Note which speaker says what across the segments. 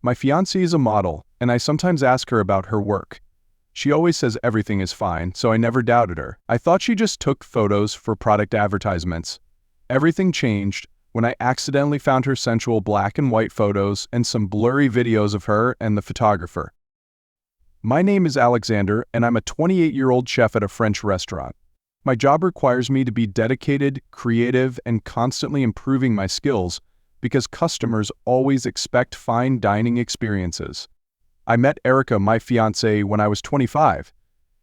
Speaker 1: My fiancée is a model, and I sometimes ask her about her work. She always says everything is fine, so I never doubted her. I thought she just took photos for product advertisements. Everything changed when I accidentally found her sensual black and white photos and some blurry videos of her and the photographer. My name is Alexander, and I'm a 28-year-old chef at a French restaurant. My job requires me to be dedicated, creative, and constantly improving my skills because customers always expect fine dining experiences. I met Erica, my fiancée, when I was 25.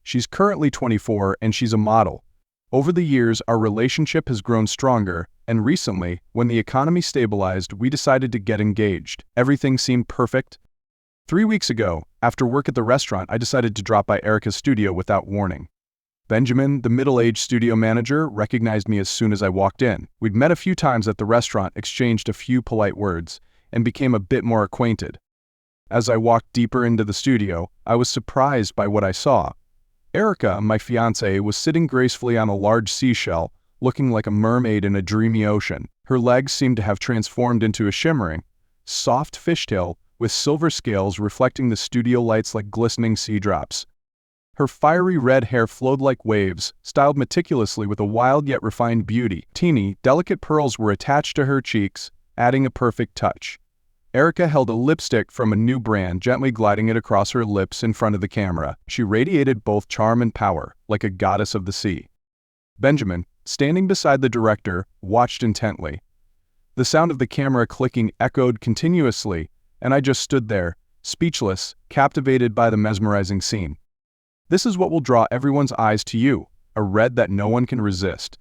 Speaker 1: She's currently 24 and she's a model. Over the years, our relationship has grown stronger, and recently, when the economy stabilized, we decided to get engaged. Everything seemed perfect. 3 weeks ago, after work at the restaurant, I decided to drop by Erica's studio without warning. Benjamin, the middle-aged studio manager, recognized me as soon as I walked in. We'd met a few times at the restaurant, exchanged a few polite words, and became a bit more acquainted. As I walked deeper into the studio, I was surprised by what I saw. Erica, my fiancée, was sitting gracefully on a large seashell, looking like a mermaid in a dreamy ocean. Her legs seemed to have transformed into a shimmering, soft fishtail with silver scales reflecting the studio lights like glistening sea drops. Her fiery red hair flowed like waves, styled meticulously with a wild yet refined beauty. Teeny, delicate pearls were attached to her cheeks, adding a perfect touch. Erica held a lipstick from a new brand, gently gliding it across her lips in front of the camera. She radiated both charm and power, like a goddess of the sea. Benjamin, standing beside the director, watched intently. The sound of the camera clicking echoed continuously, and I just stood there, speechless, captivated by the mesmerizing scene. This is what will draw everyone's eyes to you, a red that no one can resist.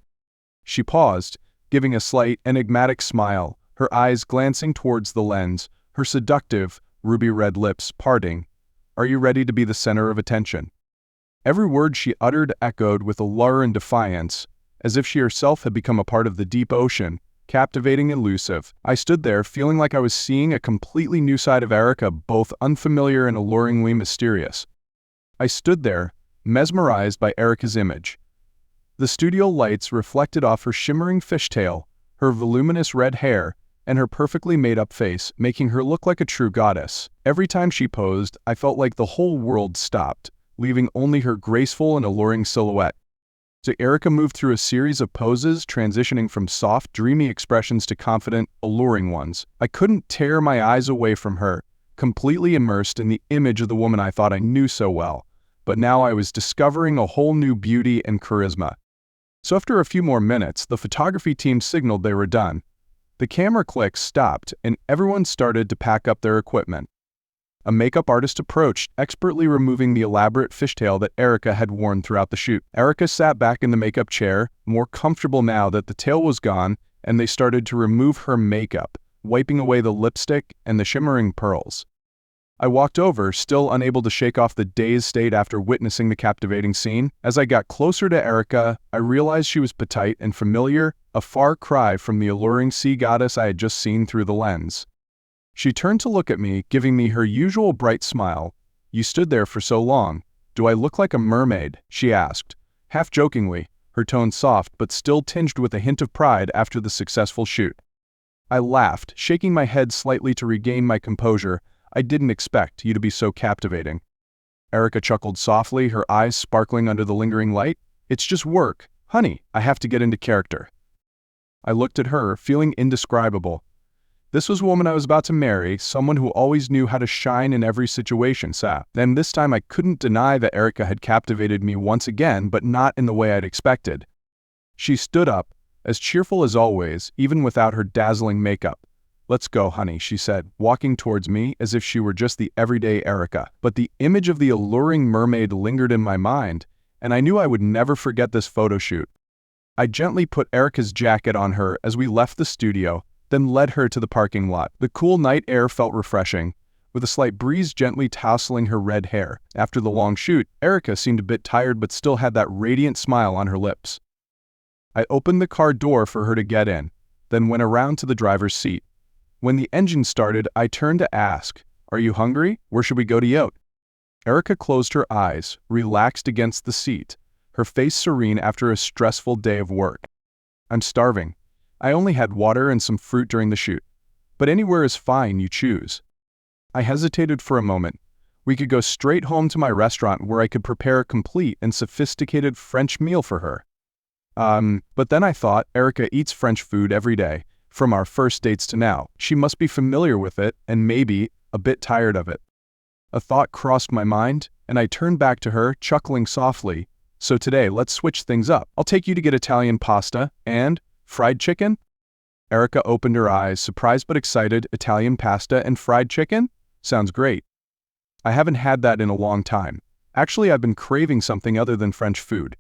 Speaker 1: She paused, giving a slight, enigmatic smile, her eyes glancing towards the lens, her seductive, ruby-red lips parting. Are you ready to be the center of attention? Every word she uttered echoed with allure and defiance, as if she herself had become a part of the deep ocean, captivating and elusive. I stood there, feeling like I was seeing a completely new side of Erica, both unfamiliar and alluringly mysterious. I stood there, mesmerized by Erica's image. The studio lights reflected off her shimmering fishtail, her voluminous red hair, and her perfectly made-up face, making her look like a true goddess. Every time she posed, I felt like the whole world stopped, leaving only her graceful and alluring silhouette. So Erica moved through a series of poses, transitioning from soft, dreamy expressions to confident, alluring ones. I couldn't tear my eyes away from her, completely immersed in the image of the woman I thought I knew so well. But now I was discovering a whole new beauty and charisma. So after a few more minutes, the photography team signaled they were done. The camera clicks stopped, and everyone started to pack up their equipment. A makeup artist approached, expertly removing the elaborate fishtail that Erica had worn throughout the shoot. Erica sat back in the makeup chair, more comfortable now that the tail was gone, and they started to remove her makeup, wiping away the lipstick and the shimmering pearls. I walked over, still unable to shake off the dazed state after witnessing the captivating scene. As I got closer to Erica, I realized she was petite and familiar, a far cry from the alluring sea goddess I had just seen through the lens. She turned to look at me, giving me her usual bright smile. "You stood there for so long. Do I look like a mermaid?" she asked, half jokingly, her tone soft but still tinged with a hint of pride after the successful shoot. I laughed, shaking my head slightly to regain my composure. "I didn't expect you to be so captivating." Erica chuckled softly, her eyes sparkling under the lingering light. "It's just work. Honey, I have to get into character." I looked at her, feeling indescribable. This was a woman I was about to marry, someone who always knew how to shine in every situation, Then this time I couldn't deny that Erica had captivated me once again, but not in the way I'd expected. She stood up, as cheerful as always, even without her dazzling makeup. "Let's go, honey," she said, walking towards me as if she were just the everyday Erica. But the image of the alluring mermaid lingered in my mind, and I knew I would never forget this photo shoot. I gently put Erica's jacket on her as we left the studio, then led her to the parking lot. The cool night air felt refreshing, with a slight breeze gently tousling her red hair. After the long shoot, Erica seemed a bit tired but still had that radiant smile on her lips. I opened the car door for her to get in, then went around to the driver's seat. When the engine started, I turned to ask, "Are you hungry? Where should we go to eat?" Erica closed her eyes, relaxed against the seat, her face serene after a stressful day of work. "I'm starving. I only had water and some fruit during the shoot. But anywhere is fine, you choose." I hesitated for a moment. We could go straight home to my restaurant where I could prepare a complete and sophisticated French meal for her. But then I thought, Erica eats French food every day, from our first dates to now. She must be familiar with it and maybe a bit tired of it. A thought crossed my mind, and I turned back to her, chuckling softly. So today, let's switch things up. I'll take you to get Italian pasta and fried chicken. Erica opened her eyes, surprised but excited. Italian pasta and fried chicken? Sounds great. I haven't had that in a long time. Actually, I've been craving something other than French food.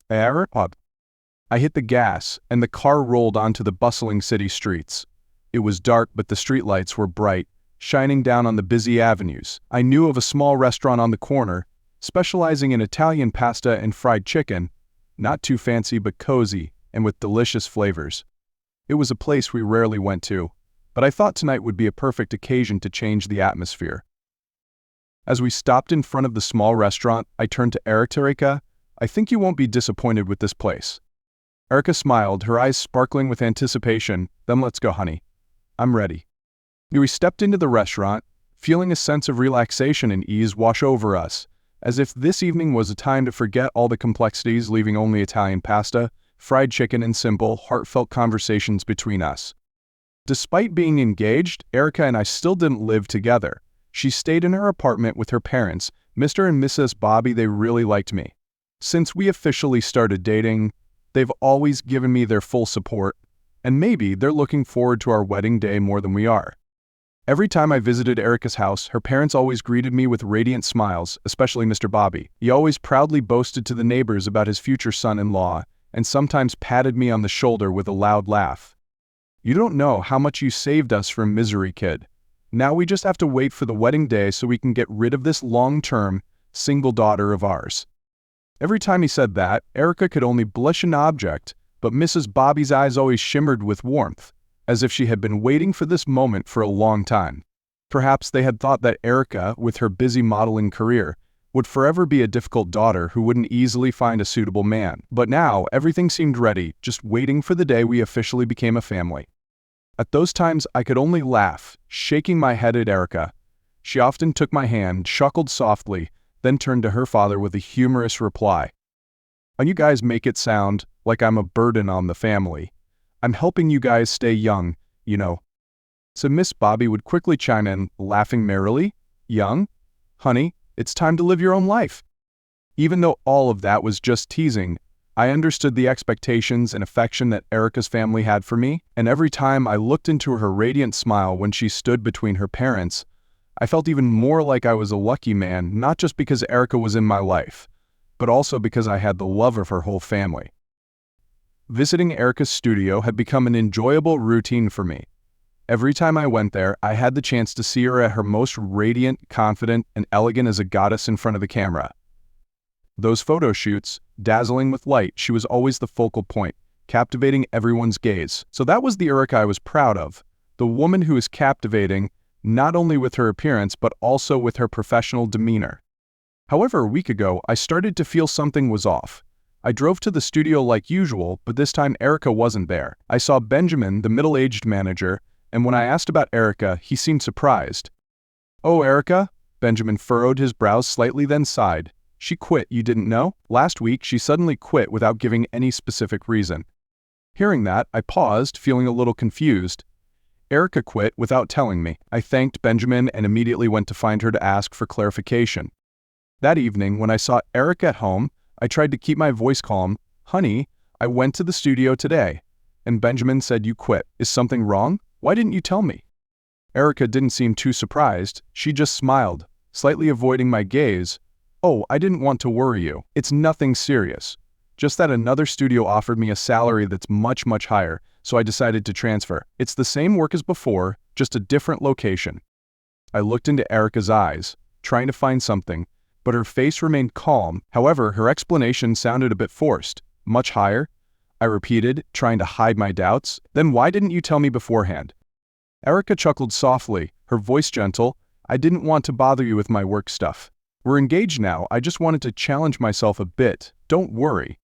Speaker 1: I hit the gas, and the car rolled onto the bustling city streets. It was dark, but the streetlights were bright, shining down on the busy avenues. I knew of a small restaurant on the corner, specializing in Italian pasta and fried chicken, not too fancy but cozy, and with delicious flavors. It was a place we rarely went to, but I thought tonight would be a perfect occasion to change the atmosphere. As we stopped in front of the small restaurant, I turned to Erica. I think you won't be disappointed with this place. Erica smiled, her eyes sparkling with anticipation. Then let's go, honey. I'm ready. We stepped into the restaurant, feeling a sense of relaxation and ease wash over us, as if this evening was a time to forget all the complexities, leaving only Italian pasta, fried chicken, and simple, heartfelt conversations between us. Despite being engaged, Erica and I still didn't live together. She stayed in her apartment with her parents, Mr. and Mrs. Bobby. They really liked me. Since we officially started dating, they've always given me their full support, and maybe they're looking forward to our wedding day more than we are. Every time I visited Erica's house, her parents always greeted me with radiant smiles, especially Mr. Bobby. He always proudly boasted to the neighbors about his future son-in-law, and sometimes patted me on the shoulder with a loud laugh. You don't know how much you saved us from misery, kid. Now we just have to wait for the wedding day so we can get rid of this long-term, single daughter of ours. Every time he said that, Erica could only blush an object, but Mrs. Bobby's eyes always shimmered with warmth, as if she had been waiting for this moment for a long time. Perhaps they had thought that Erica, with her busy modeling career, would forever be a difficult daughter who wouldn't easily find a suitable man. But now, everything seemed ready, just waiting for the day we officially became a family. At those times, I could only laugh, shaking my head at Erica. She often took my hand, chuckled softly, then turned to her father with a humorous reply. "And you guys make it sound like I'm a burden on the family. I'm helping you guys stay young, you know." So Miss Bobby would quickly chime in, laughing merrily. "Young? Honey, it's time to live your own life." Even though all of that was just teasing, I understood the expectations and affection that Erica's family had for me, and every time I looked into her radiant smile when she stood between her parents, I felt even more like I was a lucky man, not just because Erica was in my life, but also because I had the love of her whole family. Visiting Erica's studio had become an enjoyable routine for me. Every time I went there, I had the chance to see her at her most radiant, confident, and elegant as a goddess in front of the camera. Those photo shoots, dazzling with light, she was always the focal point, captivating everyone's gaze. So that was the Erica I was proud of, the woman who is captivating, not only with her appearance, but also with her professional demeanor. However, a week ago, I started to feel something was off. I drove to the studio like usual, but this time Erica wasn't there. I saw Benjamin, the middle-aged manager, and when I asked about Erica, he seemed surprised. "Oh, Erica?" Benjamin furrowed his brows slightly, then sighed. "She quit, you didn't know? Last week, she suddenly quit without giving any specific reason." Hearing that, I paused, feeling a little confused. Erica quit without telling me. I thanked Benjamin and immediately went to find her to ask for clarification. That evening, when I saw Erica at home, I tried to keep my voice calm. "Honey, I went to the studio today, and Benjamin said you quit. Is something wrong? Why didn't you tell me?" Erica didn't seem too surprised. She just smiled, slightly avoiding my gaze. "Oh, I didn't want to worry you. It's nothing serious. Just that another studio offered me a salary that's much, much higher, so I decided to transfer. It's the same work as before, just a different location." I looked into Erica's eyes, trying to find something, but her face remained calm. However, her explanation sounded a bit forced. "Much higher?" I repeated, trying to hide my doubts. "Then why didn't you tell me beforehand?" Erica chuckled softly, her voice gentle. "I didn't want to bother you with my work stuff. We're engaged now, I just wanted to challenge myself a bit. Don't worry."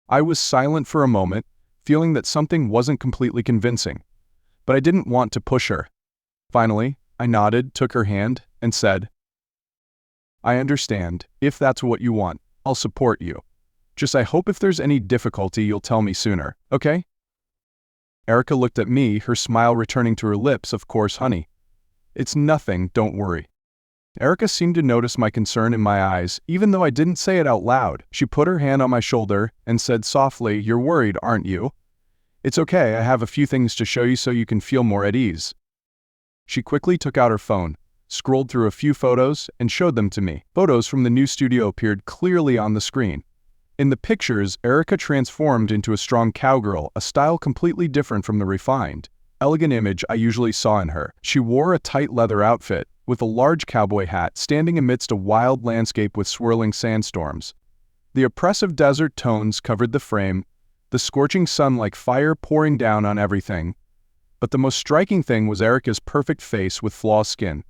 Speaker 1: I was silent for a moment, feeling that something wasn't completely convincing, but I didn't want to push her. Finally, I nodded, took her hand, and said, "I understand. If that's what you want, I'll support you. Just I hope if there's any difficulty you'll tell me sooner, okay?" Erica looked at me, her smile returning to her lips. "Of course, honey. It's nothing, don't worry." Erica seemed to notice my concern in my eyes, even though I didn't say it out loud. She put her hand on my shoulder and said softly, "You're worried, aren't you? It's okay, I have a few things to show you so you can feel more at ease." She quickly took out her phone, scrolled through a few photos, and showed them to me. Photos from the new studio appeared clearly on the screen. In the pictures, Erica transformed into a strong cowgirl, a style completely different from the refined, elegant image I usually saw in her. She wore a tight leather outfit, with a large cowboy hat, standing amidst a wild landscape with swirling sandstorms. The oppressive desert tones covered the frame, the scorching sun like fire pouring down on everything. But the most striking thing was Erica's perfect face with flawless skin.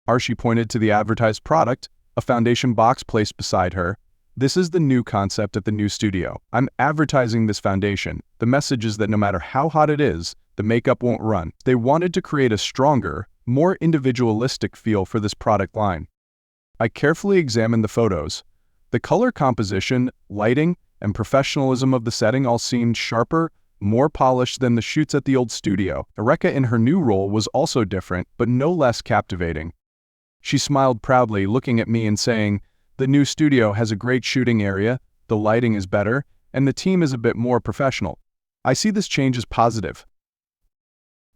Speaker 1: Archie pointed to the advertised product, a foundation box placed beside her. "This is the new concept at the new studio. I'm advertising this foundation. The message is that no matter how hot it is, the makeup won't run." They wanted to create a stronger, more individualistic feel for this product line. I carefully examined the photos. The color composition, lighting, and professionalism of the setting all seemed sharper, more polished than the shoots at the old studio. Erica in her new role was also different, but no less captivating. She smiled proudly, looking at me and saying, "The new studio has a great shooting area, the lighting is better, and the team is a bit more professional. I see this change as positive."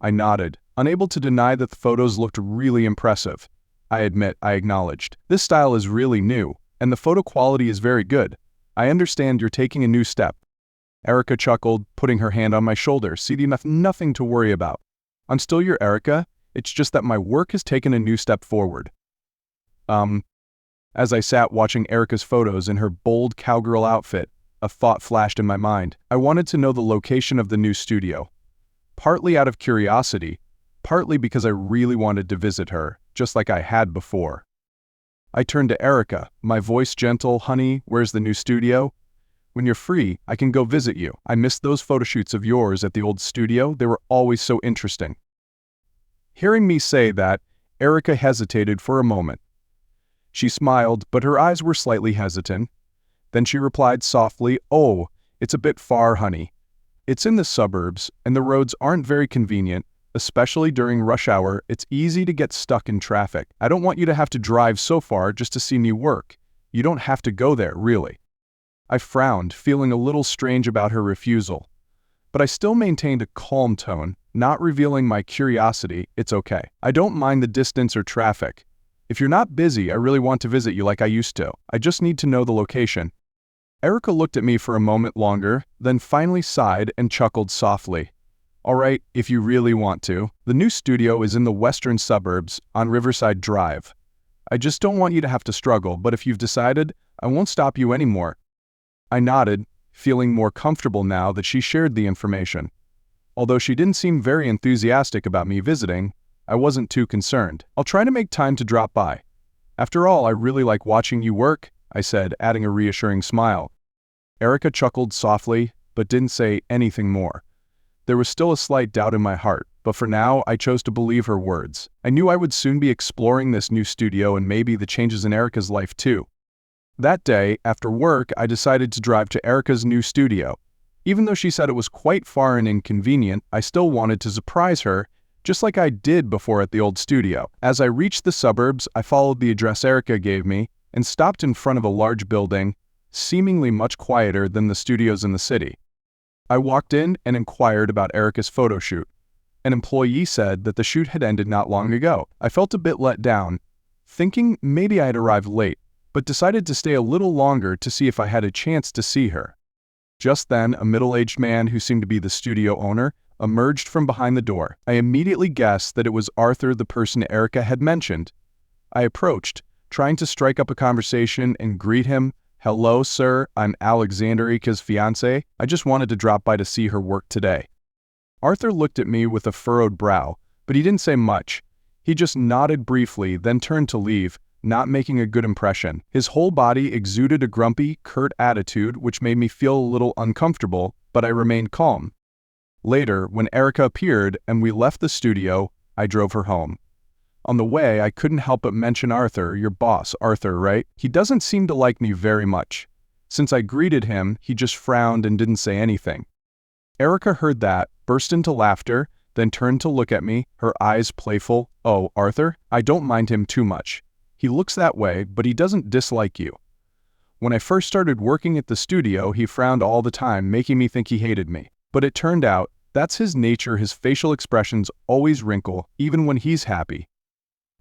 Speaker 1: I nodded, unable to deny that the photos looked really impressive. "I admit," I acknowledged. "This style is really new, and the photo quality is very good. I understand you're taking a new step." Erica chuckled, putting her hand on my shoulder. "See, nothing to worry about. I'm still your Erica, it's just that my work has taken a new step forward." As I sat watching Erica's photos in her bold cowgirl outfit, a thought flashed in my mind. I wanted to know the location of the new studio. Partly out of curiosity, partly because I really wanted to visit her, just like I had before. I turned to Erica, my voice gentle. "Honey, where's the new studio? When you're free, I can go visit you. I missed those photo shoots of yours at the old studio. They were always so interesting." Hearing me say that, Erica hesitated for a moment. She smiled, but her eyes were slightly hesitant. Then she replied softly, "Oh, it's a bit far, honey. It's in the suburbs, and the roads aren't very convenient. Especially during rush hour, it's easy to get stuck in traffic. I don't want you to have to drive so far just to see me work. You don't have to go there, really." I frowned, feeling a little strange about her refusal. But I still maintained a calm tone, not revealing my curiosity. "It's okay. I don't mind the distance or traffic. If you're not busy, I really want to visit you like I used to. I just need to know the location." Erica looked at me for a moment longer, then finally sighed and chuckled softly. "All right, if you really want to. The new studio is in the western suburbs, on Riverside Drive. I just don't want you to have to struggle, but if you've decided, I won't stop you anymore." I nodded, feeling more comfortable now that she shared the information. Although she didn't seem very enthusiastic about me visiting, I wasn't too concerned. "I'll try to make time to drop by. After all, I really like watching you work," I said, adding a reassuring smile. Erica chuckled softly, but didn't say anything more. There was still a slight doubt in my heart, but for now, I chose to believe her words. I knew I would soon be exploring this new studio and maybe the changes in Erica's life too. That day, after work, I decided to drive to Erica's new studio. Even though she said it was quite far and inconvenient, I still wanted to surprise her, just like I did before at the old studio. As I reached the suburbs, I followed the address Erica gave me and stopped in front of a large building, seemingly much quieter than the studios in the city. I walked in and inquired about Erica's photo shoot. An employee said that the shoot had ended not long ago. I felt a bit let down, thinking maybe I had arrived late, but decided to stay a little longer to see if I had a chance to see her. Just then, a middle-aged man who seemed to be the studio owner emerged from behind the door. I immediately guessed that it was Arthur, the person Erica had mentioned. I approached, trying to strike up a conversation and greet him. "Hello, sir, I'm Erica's fiancé. I just wanted to drop by to see her work today." Arthur looked at me with a furrowed brow, but he didn't say much. He just nodded briefly, then turned to leave, not making a good impression. His whole body exuded a grumpy, curt attitude which made me feel a little uncomfortable, but I remained calm. Later, when Erica appeared and we left the studio, I drove her home. On the way, I couldn't help but mention Arthur, your boss, Arthur, right? He doesn't seem to like me very much. Since I greeted him, he just frowned and didn't say anything. Erica heard that, burst into laughter, then turned to look at me, her eyes playful. Oh, Arthur? I don't mind him too much. He looks that way, but he doesn't dislike you. When I first started working at the studio, he frowned all the time, making me think he hated me. But it turned out, that's his nature. His facial expressions always wrinkle, even when he's happy.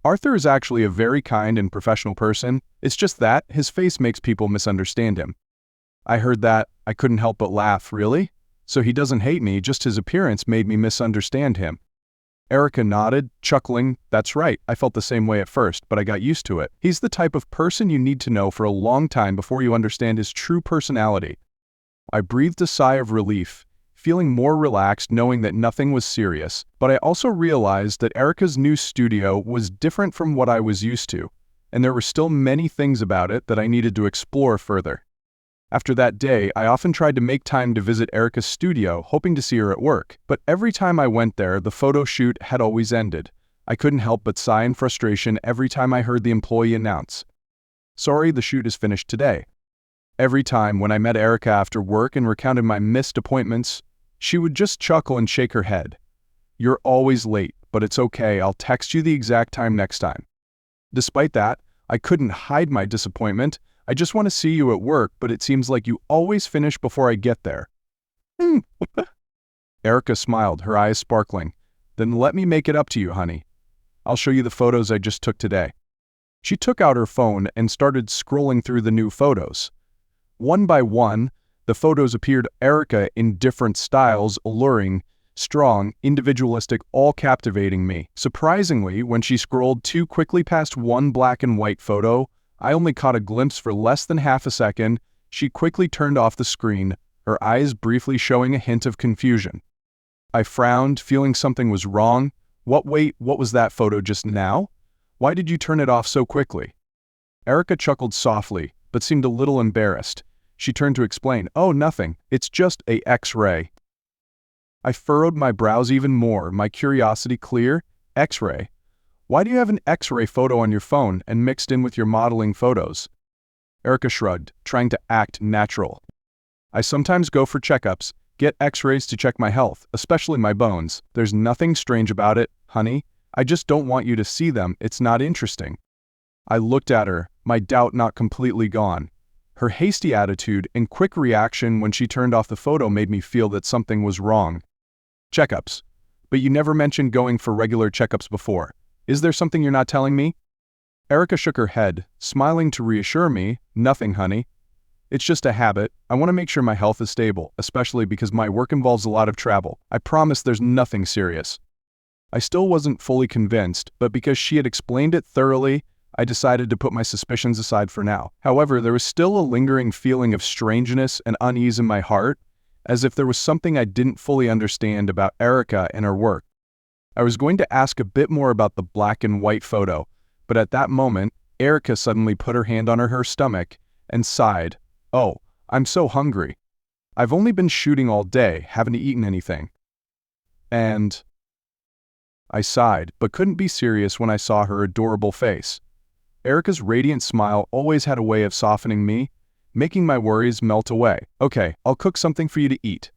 Speaker 1: Arthur is actually a very kind and professional person. It's just that his face makes people misunderstand him. I heard that. I couldn't help but laugh. Really? So he doesn't hate me, just his appearance made me misunderstand him. Erica nodded, chuckling. That's right, I felt the same way at first, but I got used to it. He's the type of person you need to know for a long time before you understand his true personality. I breathed a sigh of relief, feeling more relaxed knowing that nothing was serious, but I also realized that Erica's new studio was different from what I was used to, and there were still many things about it that I needed to explore further. After that day, I often tried to make time to visit Erica's studio, hoping to see her at work, but every time I went there, the photo shoot had always ended. I couldn't help but sigh in frustration every time I heard the employee announce, "Sorry, the shoot is finished today." Every time when I met Erica after work and recounted my missed appointments, she would just chuckle and shake her head. "You're always late, but it's okay, I'll text you the exact time next time." Despite that, I couldn't hide my disappointment. "I just want to see you at work, but it seems like you always finish before I get there." Erica smiled, her eyes sparkling. "Then let me make it up to you, honey. I'll show you the photos I just took today." She took out her phone and started scrolling through the new photos. One by one, the photos appeared Erica in different styles, alluring, strong, individualistic, all captivating me. Surprisingly, when she scrolled too quickly past one black and white photo, I only caught a glimpse for less than half a second. She quickly turned off the screen, her eyes briefly showing a hint of confusion. I frowned, feeling something was wrong. What was that photo just now? Why did you turn it off so quickly?" Erica chuckled softly, but seemed a little embarrassed. She turned to explain, "Oh, nothing. It's just a X-ray." I furrowed my brows even more, my curiosity clear. X-ray? Why do you have an X-ray photo on your phone and mixed in with your modeling photos? Erica shrugged, trying to act natural. "I sometimes go for checkups, get X-rays to check my health, especially my bones. There's nothing strange about it, honey. I just don't want you to see them. It's not interesting." I looked at her, my doubt not completely gone. Her hasty attitude and quick reaction when she turned off the photo made me feel that something was wrong. "Checkups? But you never mentioned going for regular checkups before. Is there something you're not telling me?" Erica shook her head, smiling to reassure me. "Nothing, honey. It's just a habit. I want to make sure my health is stable, especially because my work involves a lot of travel. I promise there's nothing serious." I still wasn't fully convinced, but because she had explained it thoroughly, I decided to put my suspicions aside for now. However, there was still a lingering feeling of strangeness and unease in my heart, as if there was something I didn't fully understand about Erica and her work. I was going to ask a bit more about the black and white photo, but at that moment, Erica suddenly put her hand on her stomach and sighed. "Oh, I'm so hungry. I've only been shooting all day, haven't eaten anything." And I sighed, but couldn't be serious when I saw her adorable face. Erica's radiant smile always had a way of softening me, making my worries melt away. "Okay, I'll cook something for you to eat."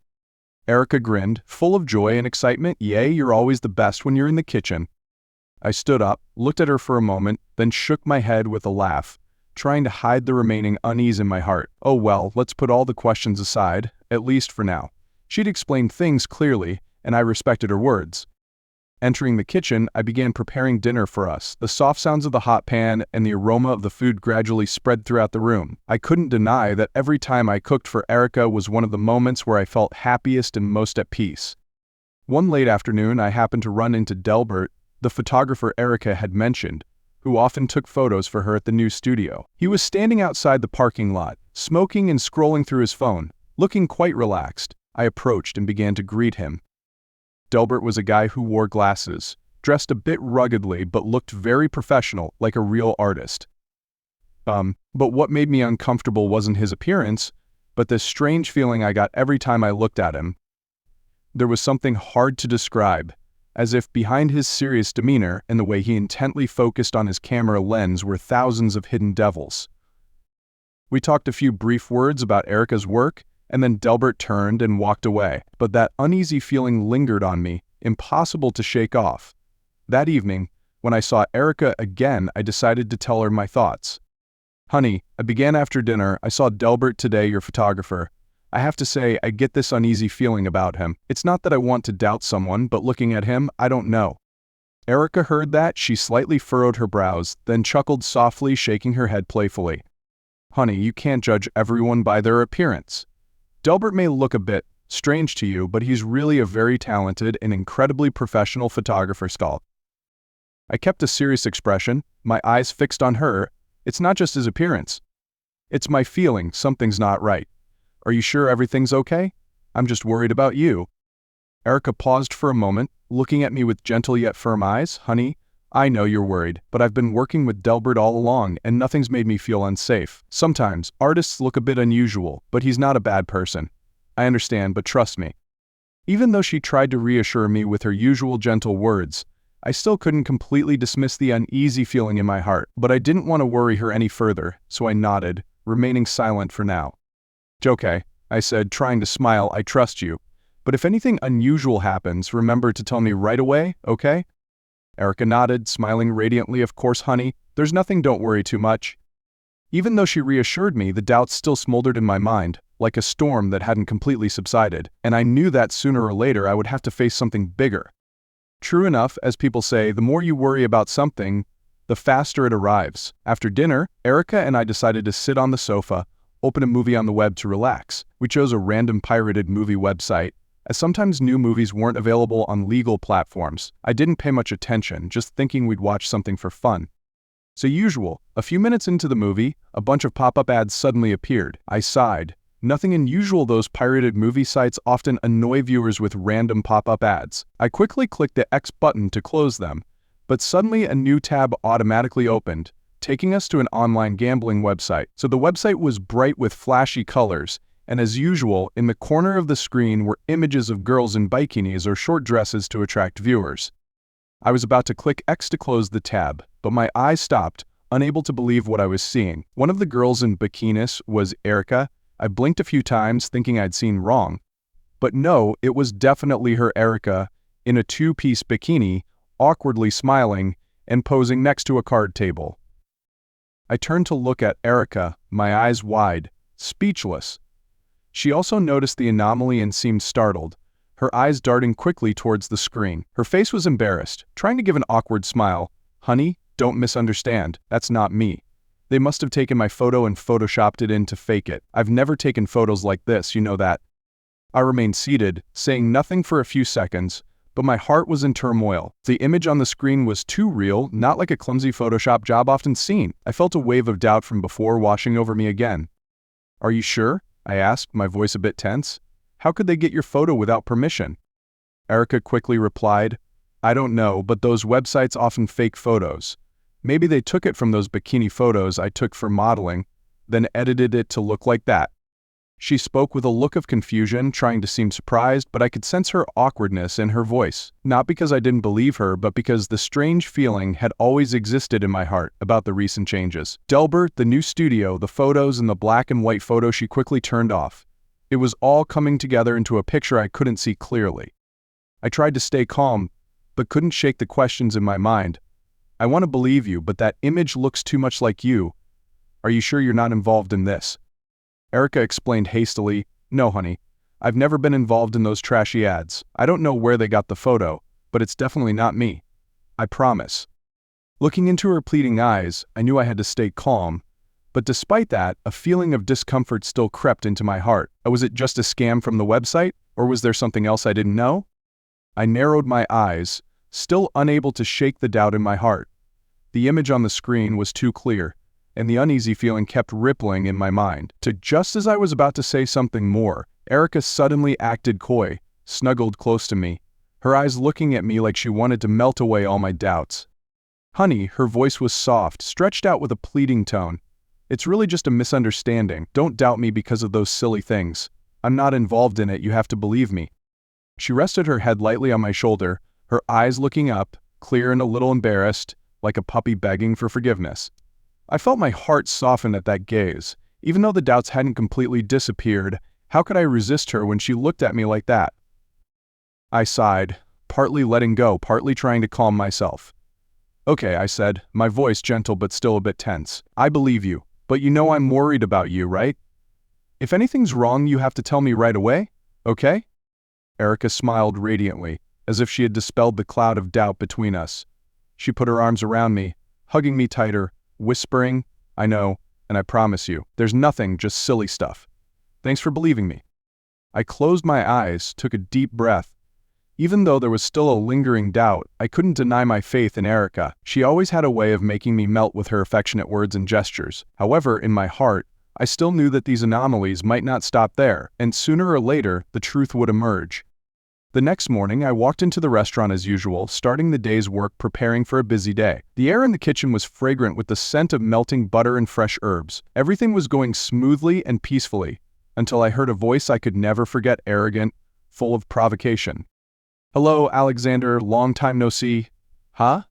Speaker 1: Erica grinned, full of joy and excitement. "Yay, you're always the best when you're in the kitchen." I stood up, looked at her for a moment, then shook my head with a laugh, trying to hide the remaining unease in my heart. "Oh well, let's put all the questions aside, at least for now." She'd explained things clearly, and I respected her words. Entering the kitchen, I began preparing dinner for us. The soft sounds of the hot pan and the aroma of the food gradually spread throughout the room. I couldn't deny that every time I cooked for Erica was one of the moments where I felt happiest and most at peace. One late afternoon, I happened to run into Delbert, the photographer Erica had mentioned, who often took photos for her at the new studio. He was standing outside the parking lot, smoking and scrolling through his phone, looking quite relaxed. I approached and began to greet him. Delbert was a guy who wore glasses, dressed a bit ruggedly but looked very professional, like a real artist. But what made me uncomfortable wasn't his appearance, but this strange feeling I got every time I looked at him. There was something hard to describe, as if behind his serious demeanor and the way he intently focused on his camera lens were thousands of hidden devils. We talked a few brief words about Erica's work, and then Delbert turned and walked away. But that uneasy feeling lingered on me, impossible to shake off. That evening, when I saw Erica again, I decided to tell her my thoughts. "Honey, I began after dinner. I saw Delbert today, your photographer. I have to say, I get this uneasy feeling about him. It's not that I want to doubt someone, but looking at him, I don't know." Erica heard that. She slightly furrowed her brows, then chuckled softly, shaking her head playfully. "Honey, you can't judge everyone by their appearance. Delbert may look a bit strange to you, but he's really a very talented and incredibly professional photographer." I kept a serious expression, my eyes fixed on her. "It's not just his appearance. It's my feeling something's not right. Are you sure everything's okay? I'm just worried about you." Erica paused for a moment, looking at me with gentle yet firm eyes. "Honey, I know you're worried, but I've been working with Delbert all along, and nothing's made me feel unsafe. Sometimes, artists look a bit unusual, but he's not a bad person. I understand, but trust me." Even though she tried to reassure me with her usual gentle words, I still couldn't completely dismiss the uneasy feeling in my heart, but I didn't want to worry her any further, so I nodded, remaining silent for now. "Okay," I said, trying to smile. "I trust you. But if anything unusual happens, remember to tell me right away, okay?" Erica nodded, smiling radiantly. "Of course, honey. There's nothing, don't worry too much." Even though she reassured me, the doubts still smoldered in my mind, like a storm that hadn't completely subsided, and I knew that sooner or later I would have to face something bigger. True enough, as people say, the more you worry about something, the faster it arrives. After dinner, Erica and I decided to sit on the sofa, open a movie on the web to relax. We chose a random pirated movie website, as sometimes new movies weren't available on legal platforms. I didn't pay much attention, just thinking we'd watch something for fun. So usual, a few minutes into the movie, a bunch of pop-up ads suddenly appeared. I sighed. Nothing unusual, those pirated movie sites often annoy viewers with random pop-up ads. I quickly clicked the X button to close them, but suddenly a new tab automatically opened, taking us to an online gambling website. So the website was bright with flashy colors, and as usual, in the corner of the screen were images of girls in bikinis or short dresses to attract viewers. I was about to click X to close the tab, but my eyes stopped, unable to believe what I was seeing. One of the girls in bikinis was Erica. I blinked a few times, thinking I'd seen wrong. But no, it was definitely her, Erica, in a two-piece bikini, awkwardly smiling and posing next to a card table. I turned to look at Erica, my eyes wide, speechless. She also noticed the anomaly and seemed startled, her eyes darting quickly towards the screen. Her face was embarrassed, trying to give an awkward smile. "Honey, don't misunderstand. That's not me. They must have taken my photo and photoshopped it in to fake it. I've never taken photos like this, you know that." I remained seated, saying nothing for a few seconds, but my heart was in turmoil. The image on the screen was too real, not like a clumsy Photoshop job often seen. I felt a wave of doubt from before washing over me again. "Are you sure?" I asked, my voice a bit tense. "How could they get your photo without permission?" Erica quickly replied, "I don't know, but those websites often fake photos. Maybe they took it from those bikini photos I took for modeling, then edited it to look like that." She spoke with a look of confusion, trying to seem surprised, but I could sense her awkwardness in her voice, not because I didn't believe her, but because the strange feeling had always existed in my heart about the recent changes. Delbert, the new studio, the photos, and the black and white photo she quickly turned off. It was all coming together into a picture I couldn't see clearly. I tried to stay calm, but couldn't shake the questions in my mind. "I want to believe you, but that image looks too much like you. Are you sure you're not involved in this?" Erica explained hastily, "No, honey. I've never been involved in those trashy ads. I don't know where they got the photo, but it's definitely not me. I promise." Looking into her pleading eyes, I knew I had to stay calm, but despite that, a feeling of discomfort still crept into my heart. Was it just a scam from the website, or was there something else I didn't know? I narrowed my eyes, still unable to shake the doubt in my heart. The image on the screen was too clear, and the uneasy feeling kept rippling in my mind. Just as I was about to say something more, Erica suddenly acted coy, snuggled close to me, her eyes looking at me like she wanted to melt away all my doubts. "Honey," her voice was soft, stretched out with a pleading tone. "It's really just a misunderstanding. Don't doubt me because of those silly things. I'm not involved in it, you have to believe me." She rested her head lightly on my shoulder, her eyes looking up, clear and a little embarrassed, like a puppy begging for forgiveness. I felt my heart soften at that gaze. Even though the doubts hadn't completely disappeared, how could I resist her when she looked at me like that? I sighed, partly letting go, partly trying to calm myself. "Okay," I said, my voice gentle but still a bit tense. "I believe you, but you know I'm worried about you, right? If anything's wrong, you have to tell me right away, okay?" Erica smiled radiantly, as if she had dispelled the cloud of doubt between us. She put her arms around me, hugging me tighter, whispering, "I know, and I promise you, there's nothing, just silly stuff. Thanks for believing me." I closed my eyes, took a deep breath. Even though there was still a lingering doubt, I couldn't deny my faith in Erica. She always had a way of making me melt with her affectionate words and gestures. However, in my heart, I still knew that these anomalies might not stop there, and sooner or later, the truth would emerge. The next morning, I walked into the restaurant as usual, starting the day's work preparing for a busy day. The air in the kitchen was fragrant with the scent of melting butter and fresh herbs. Everything was going smoothly and peacefully, until I heard a voice I could never forget, arrogant, full of provocation. "Hello, Alexander, long time no see." "Huh?"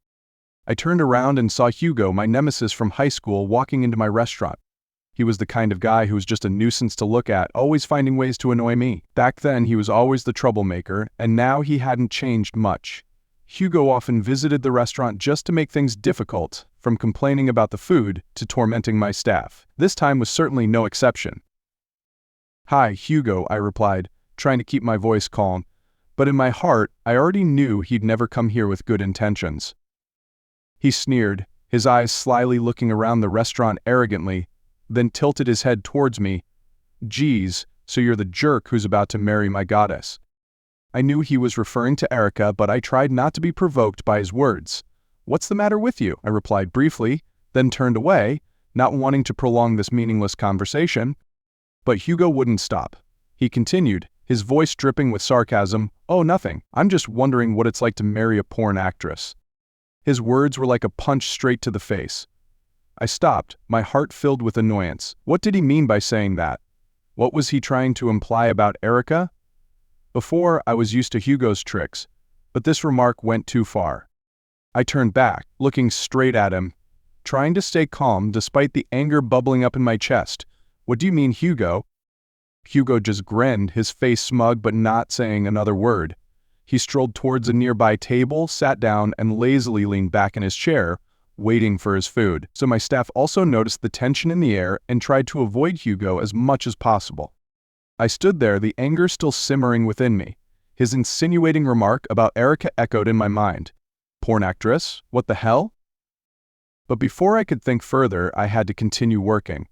Speaker 1: I turned around and saw Hugo, my nemesis from high school, walking into my restaurant. He was the kind of guy who was just a nuisance to look at, always finding ways to annoy me. Back then, he was always the troublemaker, and now he hadn't changed much. Hugo often visited the restaurant just to make things difficult, from complaining about the food to tormenting my staff. This time was certainly no exception. "Hi, Hugo," I replied, trying to keep my voice calm. But in my heart, I already knew he'd never come here with good intentions. He sneered, his eyes slyly looking around the restaurant arrogantly, then tilted his head towards me. "Geez, so you're the jerk who's about to marry my goddess." I knew he was referring to Erica, but I tried not to be provoked by his words. "What's the matter with you?" I replied briefly, then turned away, not wanting to prolong this meaningless conversation. But Hugo wouldn't stop. He continued, his voice dripping with sarcasm. "Oh, nothing. I'm just wondering what it's like to marry a porn actress." His words were like a punch straight to the face. I stopped, my heart filled with annoyance. What did he mean by saying that? What was he trying to imply about Erica? Before, I was used to Hugo's tricks, but this remark went too far. I turned back, looking straight at him, trying to stay calm despite the anger bubbling up in my chest. "What do you mean, Hugo?" Hugo just grinned, his face smug but not saying another word. He strolled towards a nearby table, sat down, and lazily leaned back in his chair, waiting for his food. So my staff also noticed the tension in the air and tried to avoid Hugo as much as possible. I stood there, the anger still simmering within me. His insinuating remark about Erica echoed in my mind. Porn actress? What the hell? But before I could think further, I had to continue working.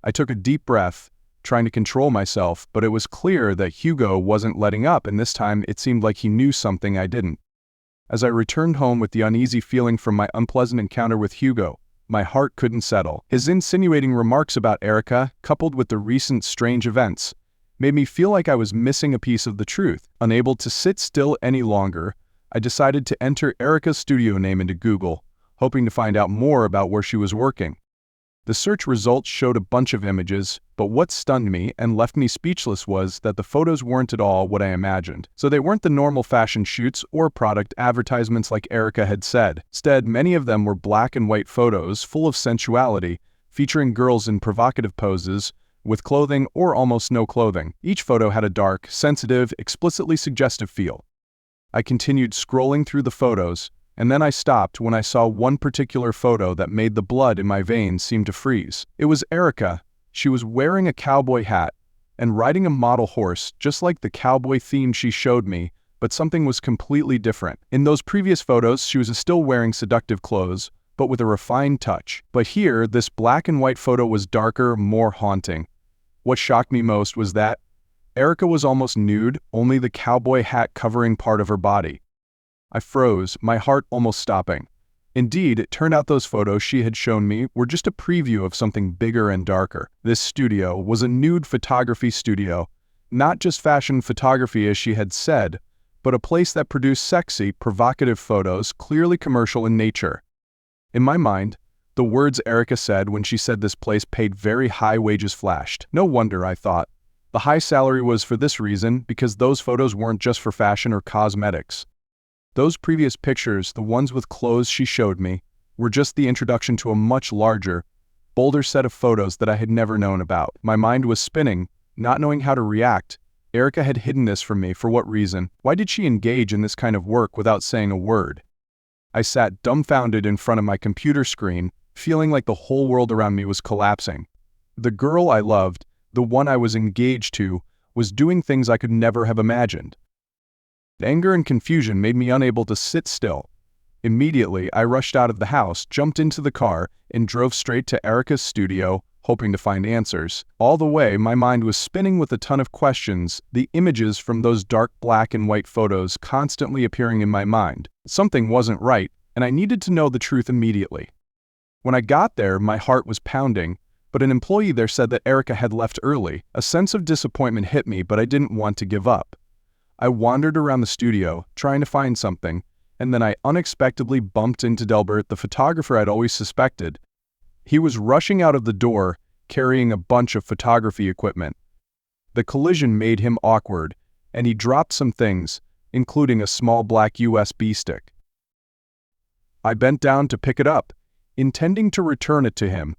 Speaker 1: I took a deep breath, trying to control myself, but it was clear that Hugo wasn't letting up, and this time it seemed like he knew something I didn't. As I returned home with the uneasy feeling from my unpleasant encounter with Hugo, my heart couldn't settle. His insinuating remarks about Erica, coupled with the recent strange events, made me feel like I was missing a piece of the truth. Unable to sit still any longer, I decided to enter Erica's studio name into Google, hoping to find out more about where she was working. The search results showed a bunch of images, but what stunned me and left me speechless was that the photos weren't at all what I imagined. So they weren't the normal fashion shoots or product advertisements like Erica had said. Instead, many of them were black and white photos full of sensuality, featuring girls in provocative poses, with clothing or almost no clothing. Each photo had a dark, sensitive, explicitly suggestive feel. I continued scrolling through the photos, and then I stopped when I saw one particular photo that made the blood in my veins seem to freeze. It was Erica. She was wearing a cowboy hat and riding a model horse, just like the cowboy theme she showed me, but something was completely different. In those previous photos, she was still wearing seductive clothes, but with a refined touch. But here, this black and white photo was darker, more haunting. What shocked me most was that Erica was almost nude, only the cowboy hat covering part of her body. I froze, my heart almost stopping. Indeed, it turned out those photos she had shown me were just a preview of something bigger and darker. This studio was a nude photography studio, not just fashion photography as she had said, but a place that produced sexy, provocative photos, clearly commercial in nature. In my mind, the words Erica said when she said this place paid very high wages flashed. No wonder, I thought. The high salary was for this reason, because those photos weren't just for fashion or cosmetics. Those previous pictures, the ones with clothes she showed me, were just the introduction to a much larger, bolder set of photos that I had never known about. My mind was spinning, not knowing how to react. Erica had hidden this from me for what reason? Why did she engage in this kind of work without saying a word? I sat dumbfounded in front of my computer screen, feeling like the whole world around me was collapsing. The girl I loved, the one I was engaged to, was doing things I could never have imagined. Anger and confusion made me unable to sit still. Immediately, I rushed out of the house, jumped into the car, and drove straight to Erica's studio, hoping to find answers. All the way, my mind was spinning with a ton of questions, the images from those dark black and white photos constantly appearing in my mind. Something wasn't right, and I needed to know the truth immediately. When I got there, my heart was pounding, but an employee there said that Erica had left early. A sense of disappointment hit me, but I didn't want to give up. I wandered around the studio, trying to find something, and then I unexpectedly bumped into Delbert, the photographer I'd always suspected. He was rushing out of the door, carrying a bunch of photography equipment. The collision made him awkward, and he dropped some things, including a small black USB stick. I bent down to pick it up, intending to return it to him.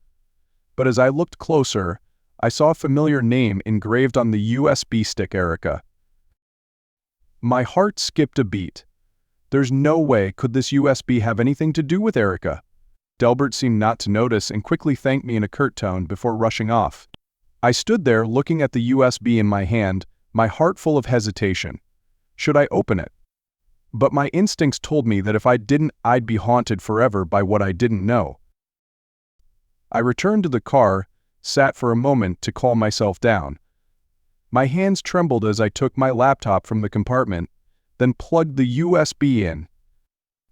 Speaker 1: But as I looked closer, I saw a familiar name engraved on the USB stick, Erica. My heart skipped a beat. There's no way could this USB have anything to do with Erica. Delbert seemed not to notice and quickly thanked me in a curt tone before rushing off. I stood there looking at the USB in my hand, my heart full of hesitation. Should I open it? But my instincts told me that if I didn't, I'd be haunted forever by what I didn't know. I returned to the car, sat for a moment to calm myself down. My hands trembled as I took my laptop from the compartment, then plugged the USB in.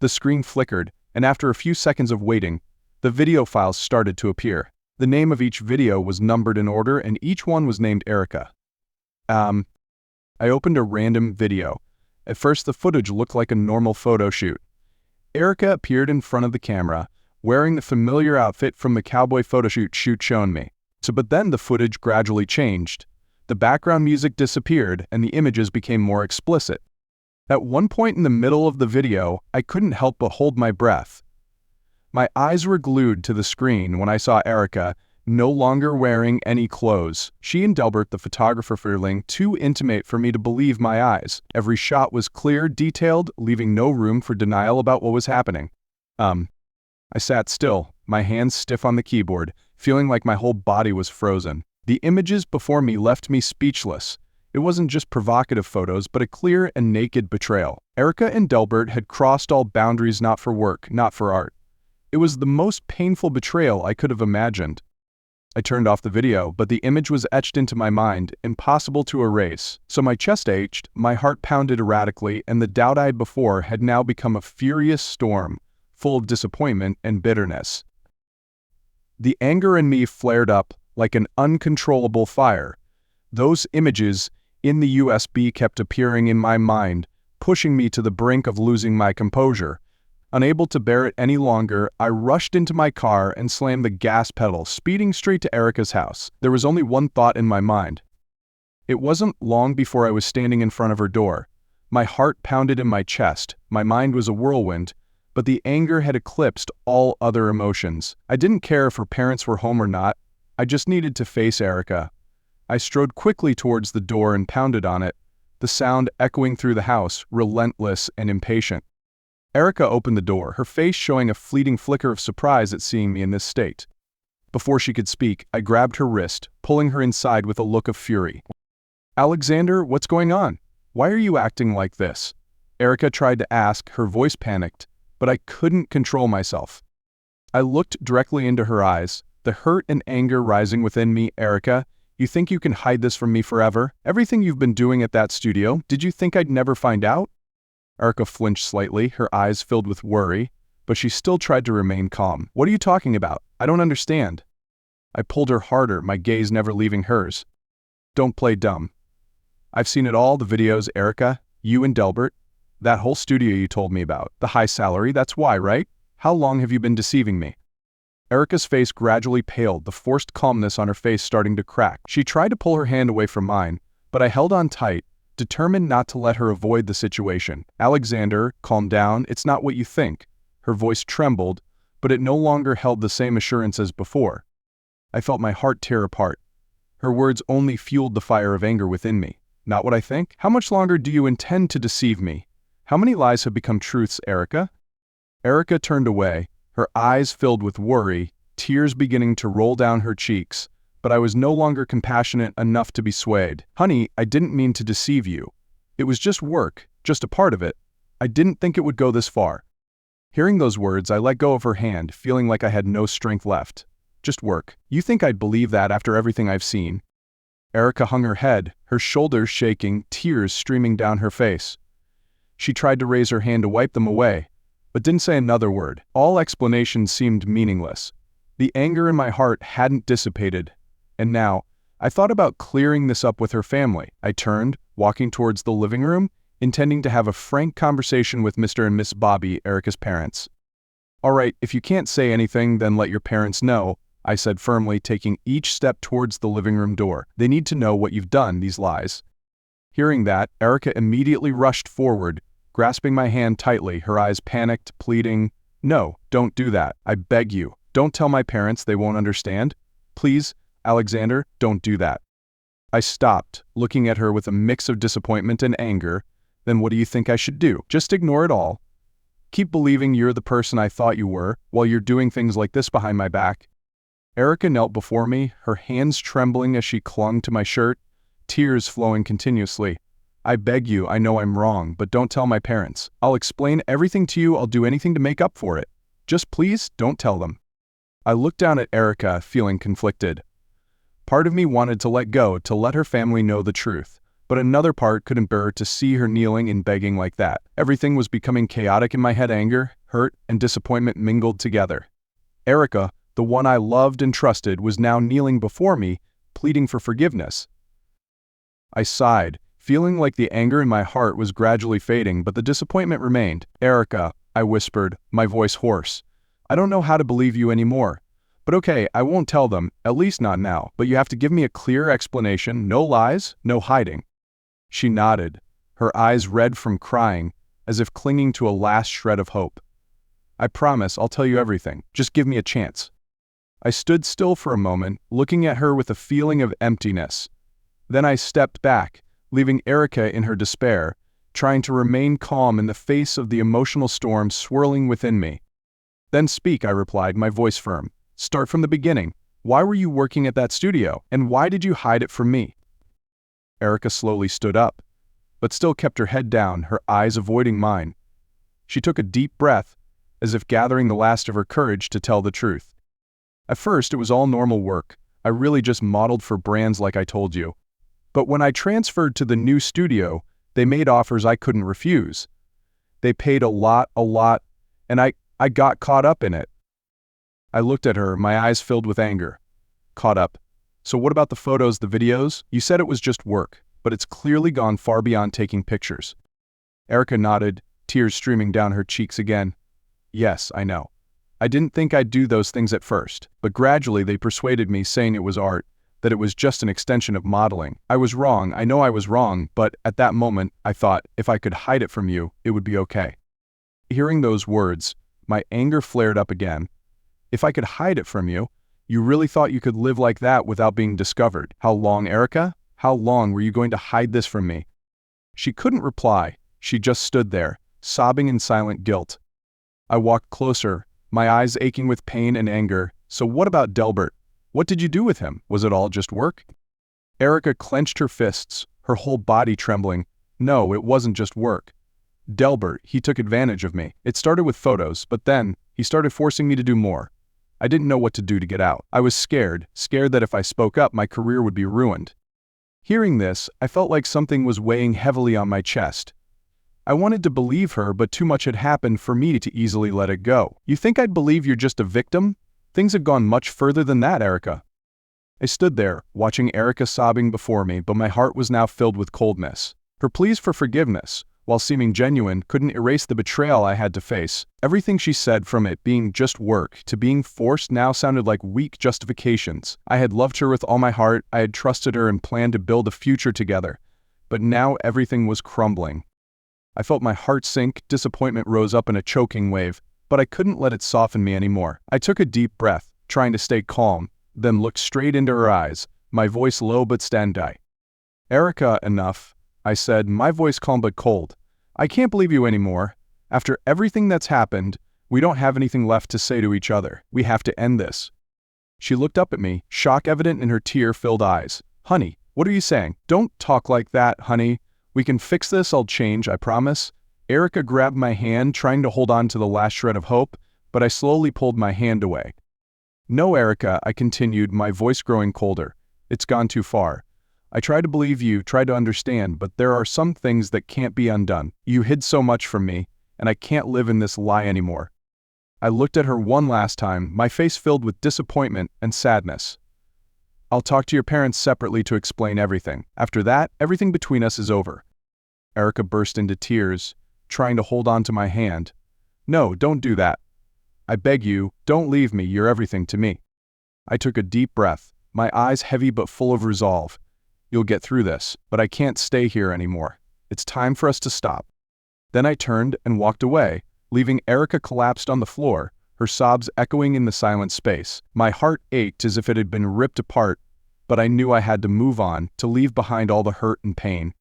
Speaker 1: The screen flickered, and after a few seconds of waiting, the video files started to appear. The name of each video was numbered in order, and each one was named Erica. I opened a random video. At first, the footage looked like a normal photo shoot. Erica appeared in front of the camera, wearing the familiar outfit from the cowboy photo shoot shown me. But then the footage gradually changed. The background music disappeared, and the images became more explicit. At one point in the middle of the video, I couldn't help but hold my breath. My eyes were glued to the screen when I saw Erica, no longer wearing any clothes. She and Delbert, the photographer, feeling too intimate for me to believe my eyes. Every shot was clear, detailed, leaving no room for denial about what was happening. I sat still, my hands stiff on the keyboard, feeling like my whole body was frozen. The images before me left me speechless. It wasn't just provocative photos, but a clear and naked betrayal. Erica and Delbert had crossed all boundaries, not for work, not for art. It was the most painful betrayal I could have imagined. I turned off the video, but the image was etched into my mind, impossible to erase. So my chest ached, my heart pounded erratically, and the doubt I had before had now become a furious storm, full of disappointment and bitterness. The anger in me flared up like an uncontrollable fire. Those images in the USB kept appearing in my mind, pushing me to the brink of losing my composure. Unable to bear it any longer, I rushed into my car and slammed the gas pedal, speeding straight to Erica's house. There was only one thought in my mind. It wasn't long before I was standing in front of her door. My heart pounded in my chest, my mind was a whirlwind, but the anger had eclipsed all other emotions. I didn't care if her parents were home or not. I just needed to face Erica. I strode quickly towards the door and pounded on it, the sound echoing through the house, relentless and impatient. Erica opened the door, her face showing a fleeting flicker of surprise at seeing me in this state. Before she could speak, I grabbed her wrist, pulling her inside with a look of fury. "Alexander, what's going on? Why are you acting like this?" Erica tried to ask, her voice panicked, but I couldn't control myself. I looked directly into her eyes, the hurt and anger rising within me. "Erica, you think you can hide this from me forever? Everything you've been doing at that studio, did you think I'd never find out?" Erica flinched slightly, her eyes filled with worry, but she still tried to remain calm. "What are you talking about? I don't understand." I pulled her harder, my gaze never leaving hers. "Don't play dumb. I've seen it all, the videos, Erica, you and Delbert. That whole studio you told me about. The high salary, that's why, right? How long have you been deceiving me?" Erica's face gradually paled, the forced calmness on her face starting to crack. She tried to pull her hand away from mine, but I held on tight, determined not to let her avoid the situation. "Alexander, calm down, it's not what you think." Her voice trembled, but it no longer held the same assurance as before. I felt my heart tear apart. Her words only fueled the fire of anger within me. "Not what I think? How much longer do you intend to deceive me? How many lies have become truths, Erica?" Erica turned away, her eyes filled with worry, tears beginning to roll down her cheeks, but I was no longer compassionate enough to be swayed. "Honey, I didn't mean to deceive you. It was just work, just a part of it. I didn't think it would go this far." Hearing those words, I let go of her hand, feeling like I had no strength left. "Just work. You think I'd believe that after everything I've seen?" Erica hung her head, her shoulders shaking, tears streaming down her face. She tried to raise her hand to wipe them away, but didn't say another word. All explanations seemed meaningless. The anger in my heart hadn't dissipated, and now, I thought about clearing this up with her family. I turned, walking towards the living room, intending to have a frank conversation with Mr. and Miss Bobby, Erica's parents. "All right, if you can't say anything, then let your parents know," I said firmly, taking each step towards the living room door. "They need to know what you've done, these lies." Hearing that, Erica immediately rushed forward, grasping my hand tightly, her eyes panicked, pleading, "No, don't do that. I beg you. Don't tell my parents, they won't understand. Please, Alexander, don't do that." I stopped, looking at her with a mix of disappointment and anger. "Then what do you think I should do? Just ignore it all? Keep believing you're the person I thought you were, while you're doing things like this behind my back?" Erica knelt before me, her hands trembling as she clung to my shirt, tears flowing continuously. "I beg you, I know I'm wrong, but don't tell my parents. I'll explain everything to you, I'll do anything to make up for it. Just please, don't tell them." I looked down at Erica, feeling conflicted. Part of me wanted to let go, to let her family know the truth, but another part couldn't bear to see her kneeling and begging like that. Everything was becoming chaotic in my head. Anger, hurt, and disappointment mingled together. Erica, the one I loved and trusted, was now kneeling before me, pleading for forgiveness. I sighed, feeling like the anger in my heart was gradually fading, but the disappointment remained. "Erica," I whispered, my voice hoarse, "I don't know how to believe you anymore. But okay, I won't tell them, at least not now, but you have to give me a clear explanation, no lies, no hiding." She nodded, her eyes red from crying, as if clinging to a last shred of hope. "I promise I'll tell you everything, just give me a chance." I stood still for a moment, looking at her with a feeling of emptiness. Then I stepped back, leaving Erica in her despair, trying to remain calm in the face of the emotional storm swirling within me. "Then speak," I replied, my voice firm. "Start from the beginning. Why were you working at that studio, and why did you hide it from me?" Erica slowly stood up, but still kept her head down, her eyes avoiding mine. She took a deep breath, as if gathering the last of her courage to tell the truth. "At first, it was all normal work. I really just modeled for brands like I told you. But when I transferred to the new studio, they made offers I couldn't refuse. They paid a lot, and I got caught up in it." I looked at her, my eyes filled with anger. "Caught up? So what about the photos, the videos? You said it was just work, but it's clearly gone far beyond taking pictures." Erica nodded, tears streaming down her cheeks again. "Yes, I know. I didn't think I'd do those things at first, but gradually they persuaded me, saying it was art, that it was just an extension of modeling. I was wrong, I know I was wrong, but at that moment, I thought, if I could hide it from you, it would be okay." Hearing those words, my anger flared up again. "If I could hide it from you? You really thought you could live like that without being discovered? How long, Erica? How long were you going to hide this from me?" She couldn't reply. She just stood there, sobbing in silent guilt. I walked closer, my eyes aching with pain and anger. "So what about Delbert? What did you do with him? Was it all just work?" Erica clenched her fists, her whole body trembling. "No, it wasn't just work. Delbert, he took advantage of me. It started with photos, but then he started forcing me to do more. I didn't know what to do to get out. I was scared that if I spoke up, my career would be ruined." Hearing this, I felt like something was weighing heavily on my chest. I wanted to believe her, but too much had happened for me to easily let it go. "You think I'd believe you're just a victim? Things have gone much further than that, Erica." I stood there, watching Erica sobbing before me, but my heart was now filled with coldness. Her pleas for forgiveness, while seeming genuine, couldn't erase the betrayal I had to face. Everything she said, from it being just work to being forced, now sounded like weak justifications. I had loved her with all my heart, I had trusted her and planned to build a future together. but now everything was crumbling. I felt my heart sink, disappointment rose up in a choking wave, but I couldn't let it soften me anymore. I took a deep breath, trying to stay calm, then looked straight into her eyes, my voice low but steady. "Erica, enough," I said, my voice calm but cold. "I can't believe you anymore. After everything that's happened, we don't have anything left to say to each other. We have to end this." She looked up at me, shock evident in her tear-filled eyes. "Honey, what are you saying? Don't talk like that, honey. We can fix this, I'll change, I promise." Erica grabbed my hand, trying to hold on to the last shred of hope, but I slowly pulled my hand away. "No, Erica," I continued, my voice growing colder. "It's gone too far. I try to believe you, try to understand, but there are some things that can't be undone. You hid so much from me, and I can't live in this lie anymore." I looked at her one last time, my face filled with disappointment and sadness. "I'll talk to your parents separately to explain everything. After that, everything between us is over." Erica burst into tears, trying to hold on to my hand. "No, don't do that. I beg you, don't leave me, you're everything to me." I took a deep breath, my eyes heavy but full of resolve. "You'll get through this, but I can't stay here anymore. It's time for us to stop." Then I turned and walked away, leaving Erica collapsed on the floor, her sobs echoing in the silent space. My heart ached as if it had been ripped apart, but I knew I had to move on, to leave behind all the hurt and pain.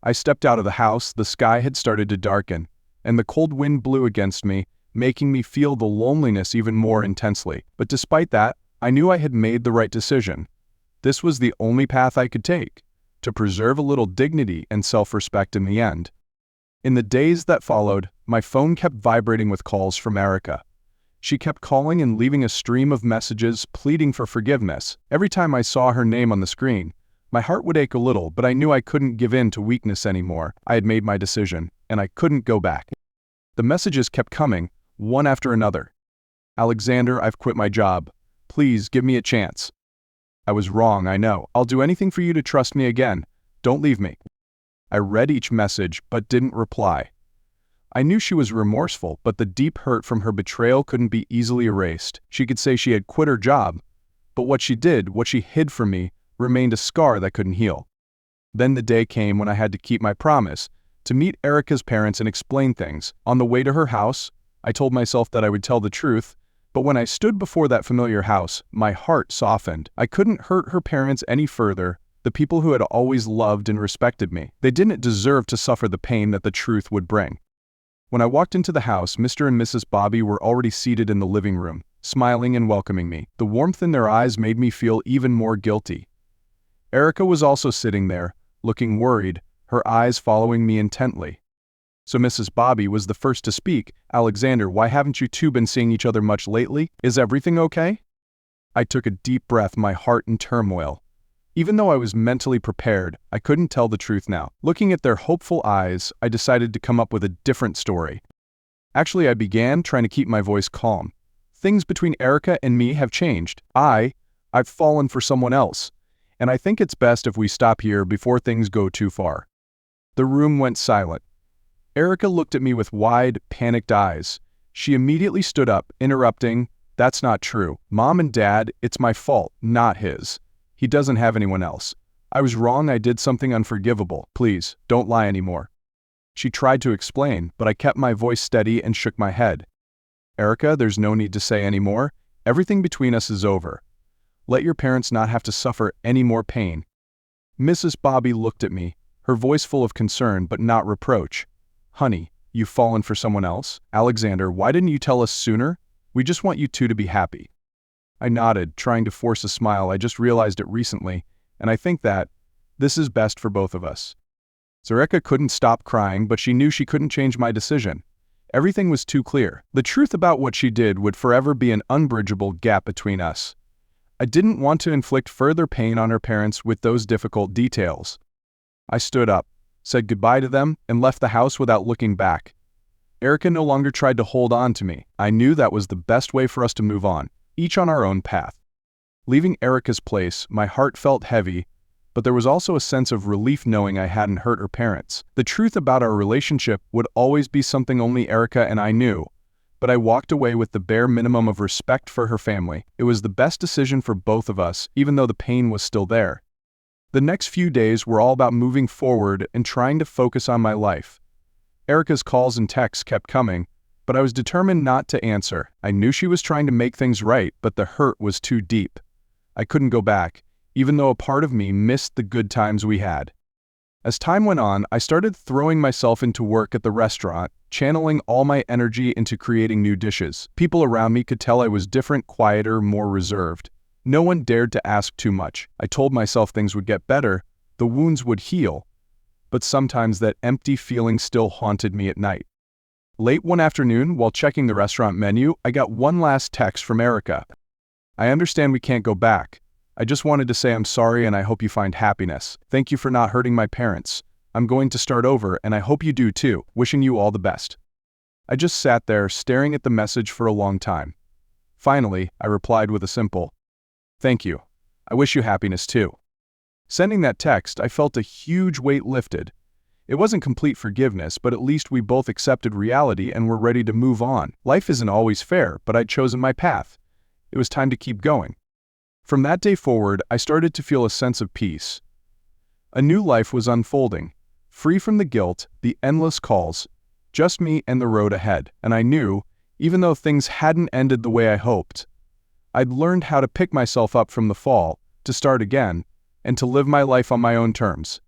Speaker 1: I stepped out of the house, the sky had started to darken, and the cold wind blew against me, making me feel the loneliness even more intensely. But despite that, I knew I had made the right decision. This was the only path I could take, to preserve a little dignity and self-respect in the end. In the days that followed, my phone kept vibrating with calls from Erica. She kept calling and leaving a stream of messages pleading for forgiveness. Every time I saw her name on the screen, my heart would ache a little, but I knew I couldn't give in to weakness anymore. I had made my decision, and I couldn't go back. The messages kept coming, one after another. "Alexander, I've quit my job. Please give me a chance." "I was wrong, I know. I'll do anything for you to trust me again. Don't leave me." I read each message, but didn't reply. I knew she was remorseful, but the deep hurt from her betrayal couldn't be easily erased. She could say she had quit her job, but what she did, what she hid from me, remained a scar that couldn't heal. Then the day came when I had to keep my promise, to meet Erica's parents and explain things. On the way to her house, I told myself that I would tell the truth, but when I stood before that familiar house, my heart softened. I couldn't hurt her parents any further, the people who had always loved and respected me. They didn't deserve to suffer the pain that the truth would bring. When I walked into the house, Mr. and Mrs. Bobby were already seated in the living room, smiling and welcoming me. The warmth in their eyes made me feel even more guilty. Erica was also sitting there, looking worried, her eyes following me intently. So Mrs. Bobby was the first to speak. "Alexander, why haven't you two been seeing each other much lately? Is everything okay?" I took a deep breath, my heart in turmoil. Even though I was mentally prepared, I couldn't tell the truth now. Looking at their hopeful eyes, I decided to come up with a different story. Actually, I began trying to keep my voice calm. "Things between Erica and me have changed. I've fallen for someone else, and I think it's best if we stop here before things go too far." The room went silent. Erica looked at me with wide, panicked eyes. She immediately stood up, interrupting, "That's not true. Mom and Dad, it's my fault, not his. He doesn't have anyone else. I was wrong, I did something unforgivable. Please, don't lie anymore." She tried to explain, but I kept my voice steady and shook my head. "Erica, there's no need to say anymore. Everything between us is over. Let your parents not have to suffer any more pain." Mrs. Bobby looked at me, her voice full of concern but not reproach. "Honey, you've fallen for someone else? Alexander, why didn't you tell us sooner? We just want you two to be happy." I nodded, trying to force a smile. "I just realized it recently, and I think that this is best for both of us." Erica couldn't stop crying, but she knew she couldn't change my decision. Everything was too clear. The truth about what she did would forever be an unbridgeable gap between us. I didn't want to inflict further pain on her parents with those difficult details. I stood up, said goodbye to them, and left the house without looking back. Erica no longer tried to hold on to me. I knew that was the best way for us to move on, each on our own path. Leaving Erica's place, my heart felt heavy, but there was also a sense of relief knowing I hadn't hurt her parents. The truth about our relationship would always be something only Erica and I knew, but I walked away with the bare minimum of respect for her family. It was the best decision for both of us, even though the pain was still there. The next few days were all about moving forward and trying to focus on my life. Erica's calls and texts kept coming, but I was determined not to answer. I knew she was trying to make things right, but the hurt was too deep. I couldn't go back, even though a part of me missed the good times we had. As time went on, I started throwing myself into work at the restaurant, channeling all my energy into creating new dishes. People around me could tell I was different, quieter, more reserved. No one dared to ask too much. I told myself things would get better, the wounds would heal, but sometimes that empty feeling still haunted me at night. Late one afternoon, while checking the restaurant menu, I got one last text from Erica. "I understand we can't go back. I just wanted to say I'm sorry and I hope you find happiness. Thank you for not hurting my parents. I'm going to start over and I hope you do too. Wishing you all the best." I just sat there staring at the message for a long time. Finally, I replied with a simple, "Thank you. I wish you happiness too." Sending that text, I felt a huge weight lifted. It wasn't complete forgiveness, but at least we both accepted reality and were ready to move on. Life isn't always fair, but I'd chosen my path. It was time to keep going. From that day forward, I started to feel a sense of peace. A new life was unfolding, free from the guilt, the endless calls, just me and the road ahead. And I knew, even though things hadn't ended the way I hoped, I'd learned how to pick myself up from the fall, to start again, and to live my life on my own terms.